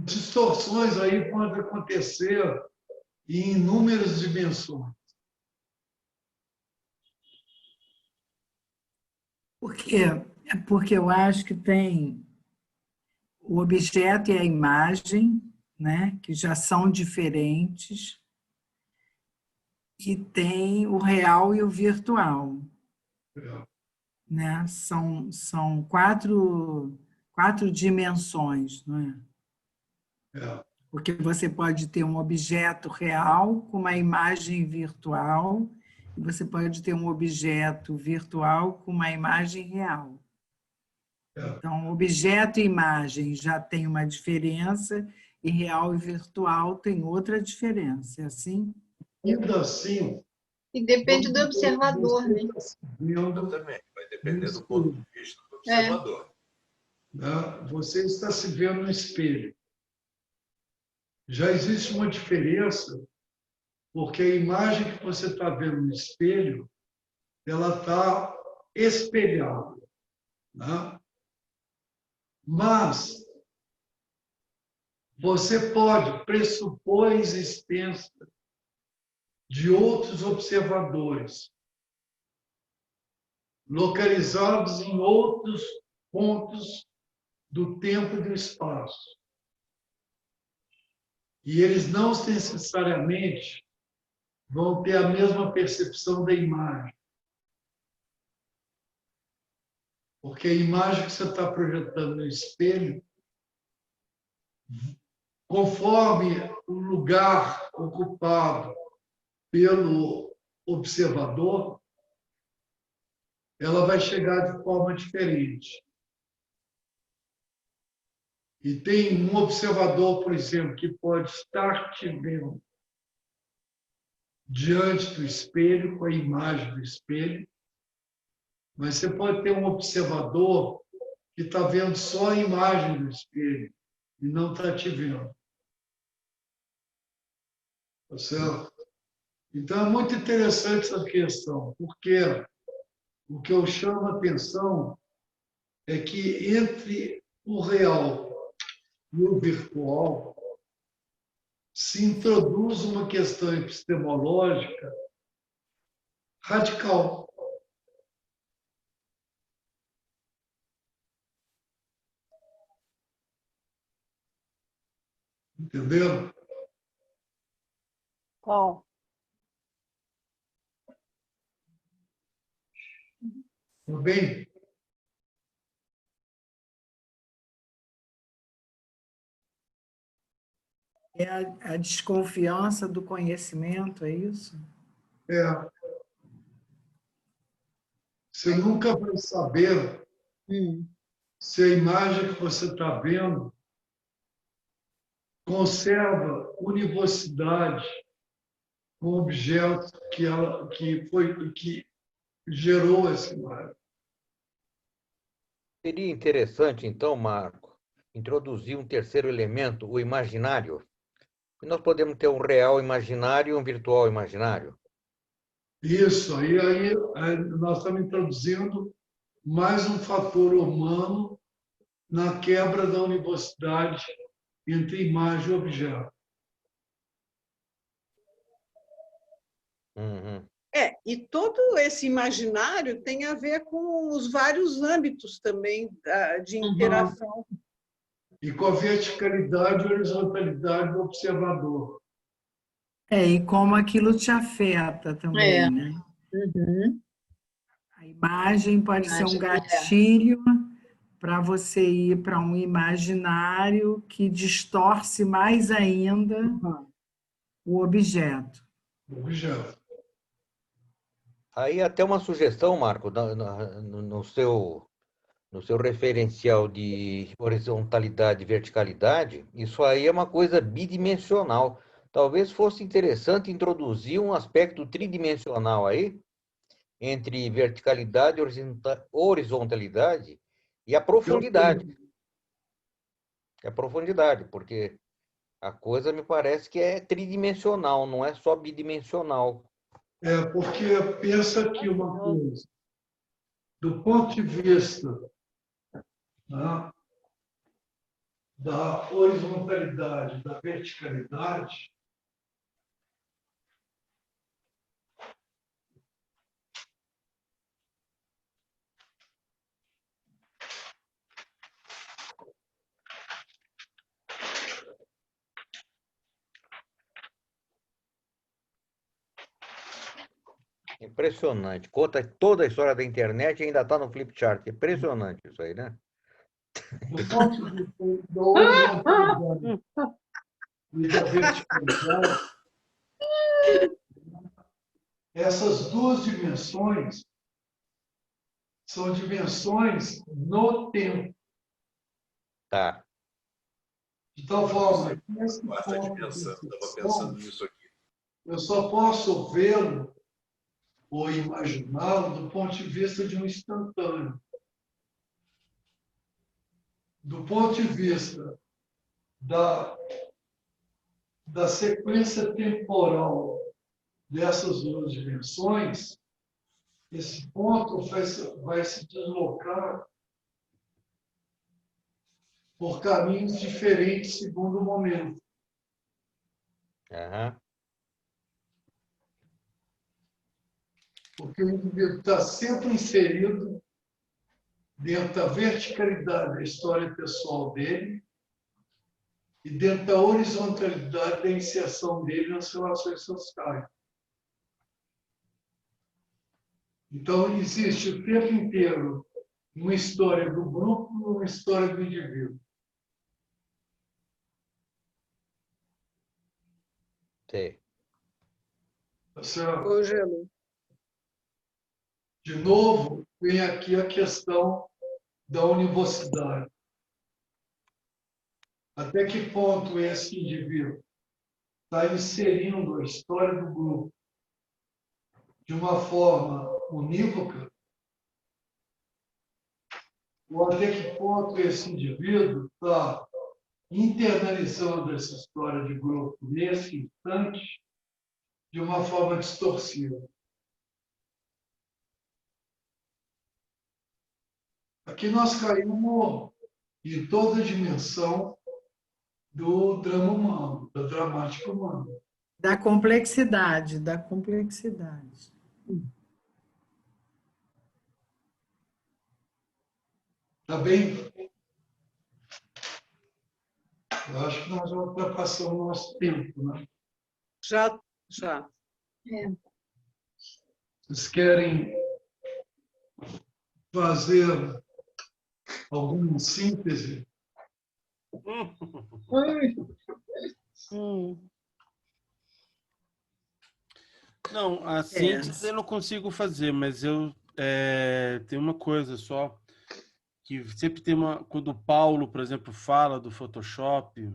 Distorções aí podem acontecer em inúmeras dimensões. Por quê? É porque eu acho que tem o objeto e a imagem, né, que já são diferentes, e tem o real e o virtual. Né? São quatro dimensões, não é? Porque você pode ter um objeto real com uma imagem virtual, e você pode ter um objeto virtual com uma imagem real. Então, objeto e imagem já tem uma diferença, e real e virtual tem outra diferença, é assim? Ainda assim... E depende do observador, né? Também, vai depender do ponto de vista do observador. Você está se vendo no espelho. Já existe uma diferença, porque a imagem que você está vendo no espelho, ela está espelhada. Né? Mas você pode pressupor a existência de outros observadores, localizados em outros pontos do tempo e do espaço. E eles não necessariamente vão ter a mesma percepção da imagem. Porque a imagem que você está projetando no espelho, conforme o lugar ocupado pelo observador, ela vai chegar de forma diferente. E tem um observador, por exemplo, que pode estar te vendo diante do espelho, com a imagem do espelho, mas você pode ter um observador que está vendo só a imagem do espelho e não está te vendo. Tá certo? Então, é muito interessante essa questão, porque o que eu chamo a atenção é que entre o real e o virtual se introduz uma questão epistemológica radical. Entendeu? Qual? Tudo bem? É a desconfiança do conhecimento, é isso? Você nunca vai saber se a imagem que você está vendo conserva univocidade com o objeto que gerou essa imagem. Seria interessante, então, Marco, introduzir um terceiro elemento, o imaginário. Nós podemos ter um real imaginário e um virtual imaginário. Isso, aí nós estamos introduzindo mais um fator humano na quebra da univocidade entre imagem e objeto. Uhum. E todo esse imaginário tem a ver com os vários âmbitos também de interação. E com a verticalidade e horizontalidade do observador. E como aquilo te afeta também, né? Uhum. A imagem pode ser um gatilho para você ir para um imaginário que distorce mais ainda o objeto. Aí até uma sugestão, Marco, no seu referencial de horizontalidade e verticalidade, isso aí é uma coisa bidimensional. Talvez fosse interessante introduzir um aspecto tridimensional aí, entre verticalidade, horizontalidade e a profundidade. É a profundidade, porque a coisa me parece que é tridimensional, não é só bidimensional. Porque pensa aqui uma coisa. Do ponto de vista, né, da horizontalidade, da verticalidade, Impressionante. Conta toda a história da internet e ainda está no flipchart. Impressionante isso aí, né? do ponto de vista da horizontalidade e da verticalidade, essas duas dimensões são dimensões no tempo. Tá. De tal forma que Quarta dimensão, estava pensando nisso aqui. Eu só posso vê-lo ou imaginá-lo do ponto de vista de um instantâneo. Do ponto de vista da sequência temporal dessas duas dimensões, esse ponto vai se deslocar por caminhos diferentes segundo o momento. Uhum. Porque o indivíduo está sempre inserido dentro da verticalidade da história pessoal dele e dentro da horizontalidade da inserção dele nas relações sociais. Então, existe o tempo inteiro uma história do grupo e uma história do indivíduo. Sim. De novo, vem aqui a questão da univocidade. Até que ponto esse indivíduo está inserindo a história do grupo de uma forma unívoca? Ou até que ponto esse indivíduo está internalizando essa história de grupo nesse instante de uma forma distorcida? Aqui nós caímos em toda a dimensão do drama humano, da dramática humana. Da complexidade, da complexidade. Tá bem? Eu acho que nós já ultrapassamos o nosso tempo, né? Já. Vocês querem fazer alguma síntese? Não, a síntese eu não consigo fazer, mas eu tenho uma coisa só. que sempre tem quando o Paulo, por exemplo, fala do Photoshop,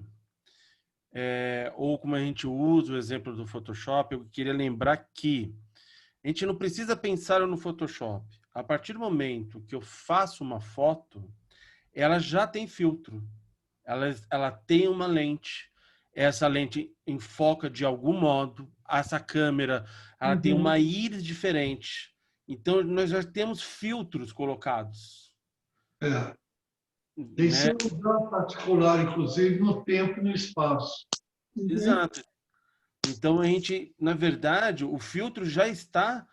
ou como a gente usa o exemplo do Photoshop, eu queria lembrar que a gente não precisa pensar no Photoshop. A partir do momento que eu faço uma foto, ela já tem filtro. Ela tem uma lente. Essa lente enfoca de algum modo. Essa câmera, ela tem uma íris diferente. Então, nós já temos filtros colocados. Tem seu lugar particular, inclusive, no tempo e no espaço. Exato. Então, a gente, na verdade, o filtro já está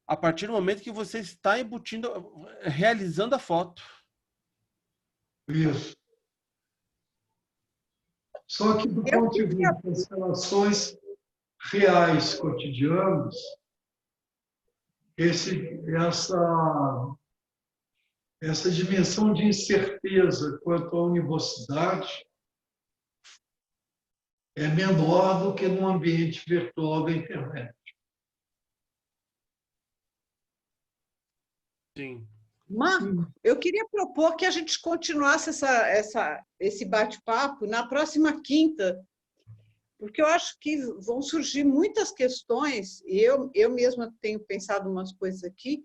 a partir do momento que você está embutindo, realizando a foto. Isso. Só que do ponto de vista das relações reais, cotidianas, essa dimensão de incerteza quanto à univocidade é menor do que no ambiente virtual da internet. Sim. Marco, eu queria propor que a gente continuasse esse bate-papo na próxima quinta, porque eu acho que vão surgir muitas questões, e eu mesma tenho pensado umas coisas aqui,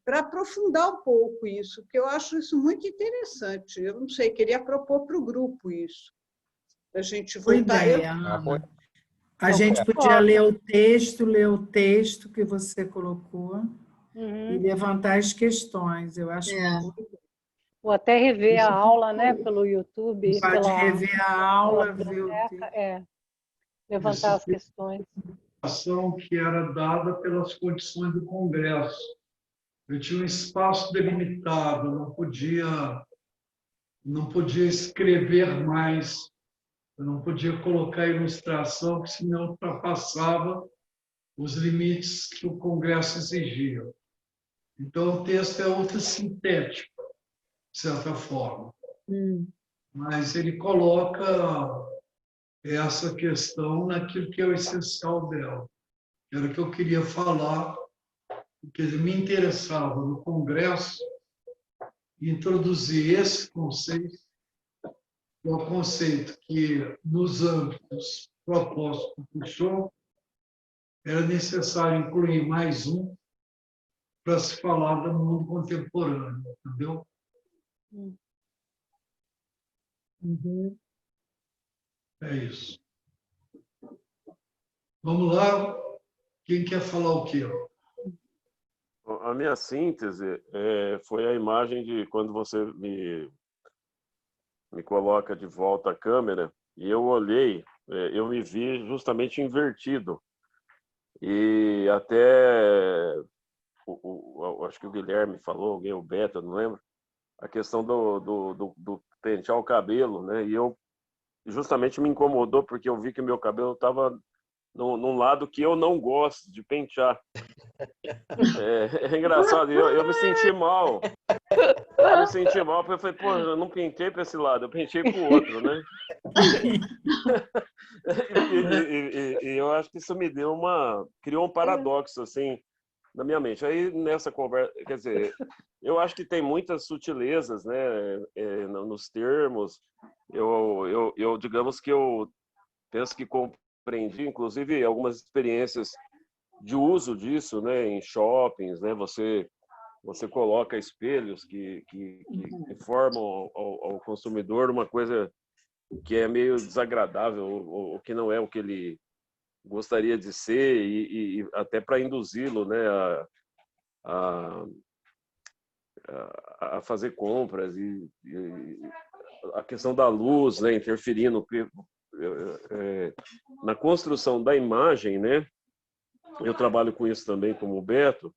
para aprofundar um pouco isso, porque eu acho isso muito interessante. Eu não sei, queria propor para o grupo isso, a gente voltar. Boa ideia, Ana. A gente podia ler o texto que você colocou e levantar as questões. Eu acho muito. Ou até rever a aula, né, pelo YouTube. Pode rever a aula, ver o levantar as questões. Ação que era dada pelas condições do Congresso. Eu tinha um espaço delimitado, não podia escrever mais, eu não podia colocar ilustração, porque senão ultrapassava os limites que o Congresso exigia. Então, o texto é ultrassintético, de certa forma. Mas ele coloca essa questão naquilo que é o essencial dela. Era o que eu queria falar, porque me interessava no Congresso introduzir esse conceito, que é o conceito que, nos âmbitos propostos por Foucault, era necessário incluir mais um para se falar do mundo contemporâneo, entendeu? É isso. Vamos lá. Quem quer falar o quê? A minha síntese foi a imagem de quando você me coloca de volta a câmera e eu olhei, eu me vi justamente invertido. E até, acho que o Guilherme falou, alguém, o Beto, não lembro, a questão do pentear o cabelo, né? E eu justamente me incomodou porque eu vi que o meu cabelo estava num lado que eu não gosto de pentear. É engraçado, eu me senti mal. Eu me senti mal, porque eu falei, pô, eu não pentei para esse lado, eu pentei para o outro, né? E eu acho que isso me deu criou um paradoxo, assim, na minha mente. Aí, nessa conversa, quer dizer, eu acho que tem muitas sutilezas, né, nos termos. Eu digamos que eu penso que compreendi, inclusive, algumas experiências de uso disso, né, em shoppings, né, você coloca espelhos que informam ao consumidor uma coisa que é meio desagradável, ou que não é o que ele gostaria de ser, e até para induzi-lo, né, a fazer compras, e a questão da luz, né, interferindo na construção da imagem, né? Eu trabalho com isso também como o Beto.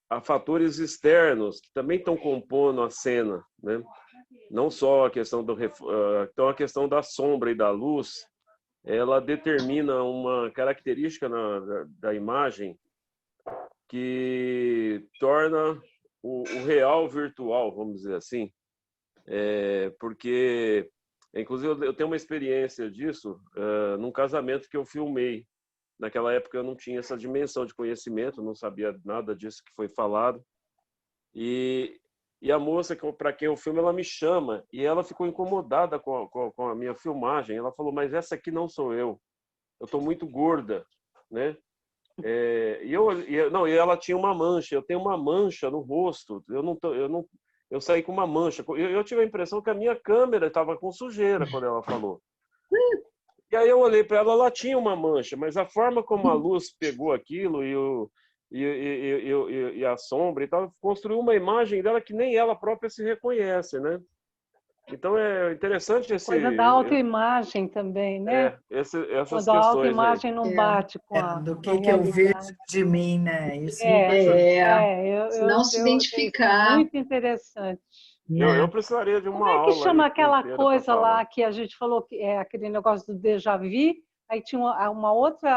Há fatores externos que também estão compondo a cena, né? Não só a questão então a questão da sombra e da luz, ela determina uma característica da imagem que torna o real virtual, vamos dizer assim, porque inclusive eu tenho uma experiência disso num casamento que eu filmei. Naquela época eu não tinha essa dimensão de conhecimento, não sabia nada disso que foi falado. E a moça para quem eu filme, ela me chama e ela ficou incomodada com a minha filmagem. Ela falou, mas essa aqui não sou eu estou muito gorda, né? E ela tinha uma mancha. Eu tenho uma mancha no rosto. Eu saí com uma mancha. Eu tive a impressão que a minha câmera estava com sujeira quando ela falou. E aí eu olhei para ela, ela tinha uma mancha, mas a forma como a luz pegou aquilo e a sombra e tal, construiu uma imagem dela que nem ela própria se reconhece, né? Então é interessante esse... Coisa da autoimagem também, né? Essas quando a questões autoimagem não bate com do que eu vejo de mim, né? Isso não se identificar. Muito interessante. Eu precisaria de uma aula. Como é que chama aquela coisa lá que a gente falou, que é aquele negócio do déjà vu? Aí tinha um outro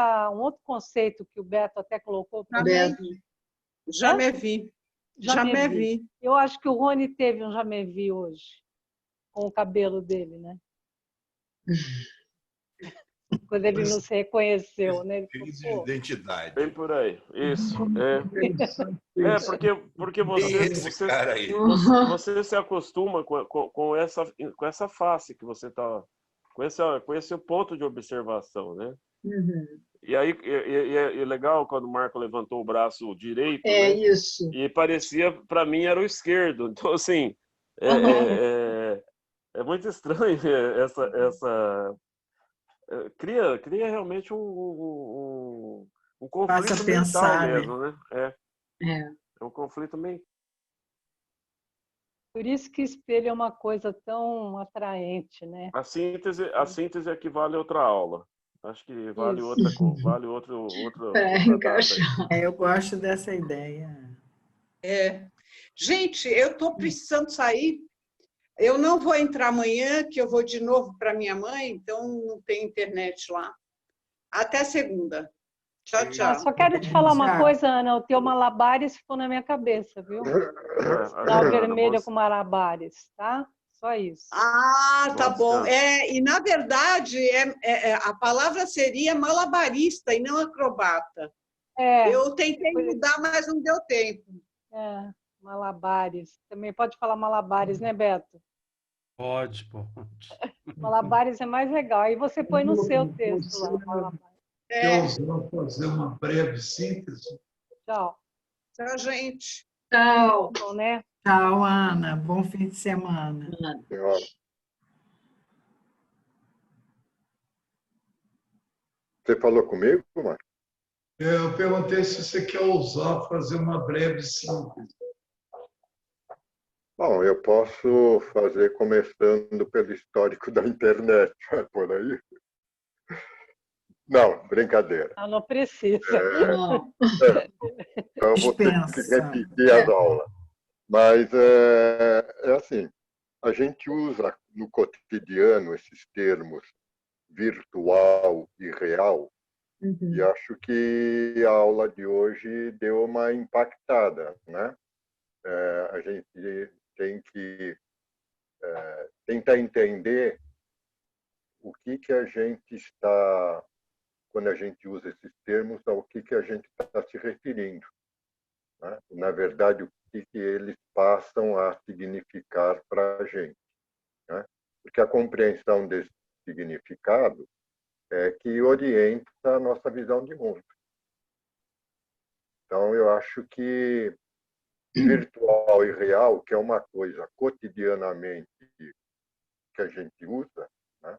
conceito que o Beto até colocou para mim. Jamais vi. Jamais vi. Eu acho que o Rony teve um jamais vi hoje, com o cabelo dele, né? Quando ele não se reconheceu, né? Ele crise de identidade. Bem por aí. Isso. Porque você se acostuma com essa face que você está... Com esse ponto de observação, né? E aí é legal quando o Marco levantou o braço direito, né? Isso. E parecia, para mim, era o esquerdo. Então, assim, é muito estranho essa cria realmente um conflito mental mesmo, né? É um conflito mental. Por isso que espelho é uma coisa tão atraente, né? A síntese equivale a outra aula. Acho que vale outro. Eu gosto dessa ideia. Gente, eu estou precisando sair. Eu não vou entrar amanhã, que eu vou de novo para minha mãe, então não tem internet lá. Até segunda. Tchau, tchau. Só quero te falar uma coisa, Ana. O teu malabares ficou na minha cabeça, viu? Sinal vermelho com malabares, tá? Só isso. Ah, tá bom. E, na verdade, a palavra seria malabarista e não acrobata. Eu tentei mudar, mas não deu tempo. Malabares. Também pode falar malabares, né, Beto? Pode. Malabares é mais legal. Aí você põe no seu texto lá, malabares. Quer fazer uma breve síntese? Tchau. Tchau, gente. Tchau. Bom, né? Tchau, Ana. Bom fim de semana. Você falou comigo, Marcos? Eu perguntei se você quer ousar fazer uma breve síntese. Bom, eu posso fazer começando pelo histórico da internet, por aí. Não, brincadeira. Não precisa. Eu vou ter que repetir as aulas. Mas assim, a gente usa no cotidiano esses termos virtual e real, e acho que a aula de hoje deu uma impactada, né? A gente tem que tentar entender o que a gente está, quando a gente usa esses termos, ao que a gente está se referindo, né? Na verdade, o que eles passam a significar para a gente, né? Porque a compreensão desse significado é que orienta a nossa visão de mundo. Então, eu acho que virtual e real, que é uma coisa cotidianamente que a gente usa, né?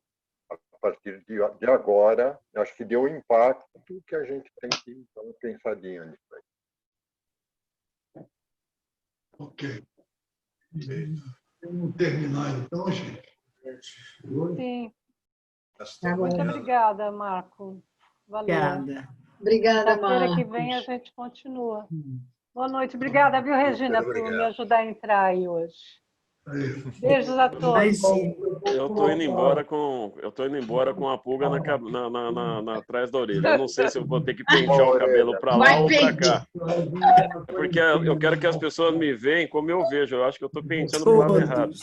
A partir de agora, acho que deu impacto que a gente tem que então, pensadinho nisso aí. Ok. Vamos terminar então, gente? Sim. Muito obrigada, Marco. Valeu. Obrigada, Marco. Quarta-feira que vem a gente continua. Boa noite. Obrigada, viu, Regina, por me ajudar a entrar aí hoje. Beijos a todos. Eu estou indo embora com a pulga atrás da orelha. Eu não sei se eu vou ter que pentear o cabelo para lá ou para cá. Porque eu quero que as pessoas me veem como eu vejo. Eu acho que eu estou penteando para o lado errado.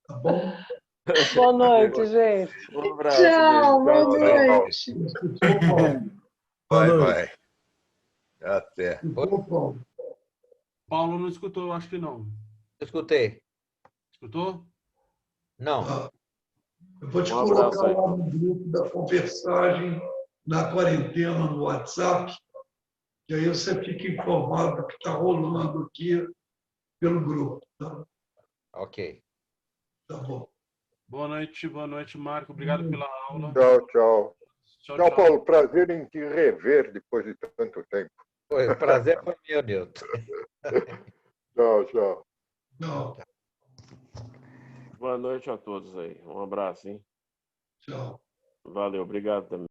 Tá bom? Boa noite, gente. Um abraço. Tchau, boa gente. noite. Vai. Até. Paulo não escutou, eu acho que não. Escutei. Escutou? Não. Eu vou te Um colocar abraço aí. lá no grupo da conversagem, na quarentena, no WhatsApp, que aí você fica informado do que está rolando aqui pelo grupo. Tá? Ok. Tá bom. Boa noite, Marco. Obrigado pela aula. Tchau, tchau. Tchau, Tchau, tchau. Paulo. Prazer em te rever depois de tanto tempo. Foi, o prazer foi meu, Nilton. Tchau, tchau. Tchau. Boa noite a todos aí. Um abraço, hein? Tchau. Valeu, obrigado também.